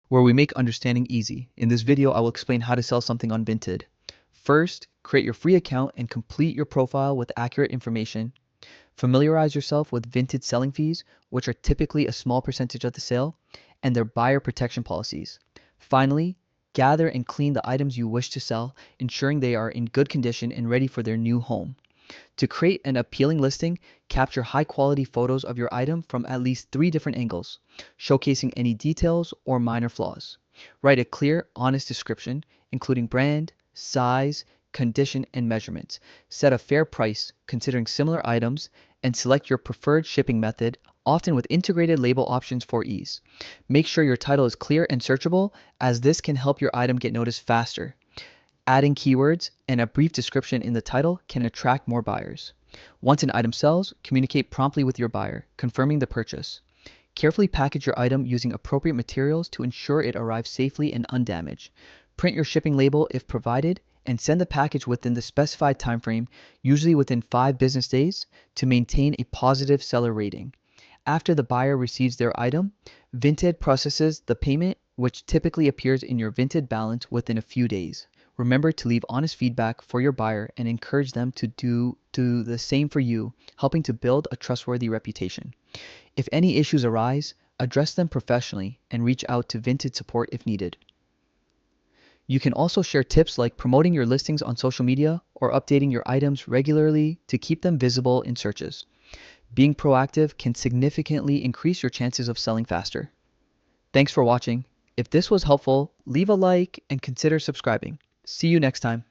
where we make understanding easy. In this video, I will explain how to sell something on Vinted. First, create your free account and complete your profile with accurate information. Familiarize yourself with Vinted selling fees, which are typically a small percentage of the sale, and their buyer protection policies. Finally, gather and clean the items you wish to sell, ensuring they are in good condition and ready for their new home. To create an appealing listing, capture high-quality photos of your item from at least 3 different angles, showcasing any details or minor flaws. Write a clear, honest description, including brand, size, condition, and measurements. Set a fair price, considering similar items, and select your preferred shipping method, often with integrated label options for ease. Make sure your title is clear and searchable, as this can help your item get noticed faster. Adding keywords and a brief description in the title can attract more buyers. Once an item sells, communicate promptly with your buyer, confirming the purchase. Carefully package your item using appropriate materials to ensure it arrives safely and undamaged. Print your shipping label if provided, and send the package within the specified timeframe, usually within 5 business days, to maintain a positive seller rating. After the buyer receives their item, Vinted processes the payment, which typically appears in your Vinted balance within a few days. Remember to leave honest feedback for your buyer and encourage them to do the same for you, helping to build a trustworthy reputation. If any issues arise, address them professionally and reach out to Vinted support if needed. You can also share tips like promoting your listings on social media or updating your items regularly to keep them visible in searches. Being proactive can significantly increase your chances of selling faster. Thanks for watching. If this was helpful, leave a like and consider subscribing. See you next time.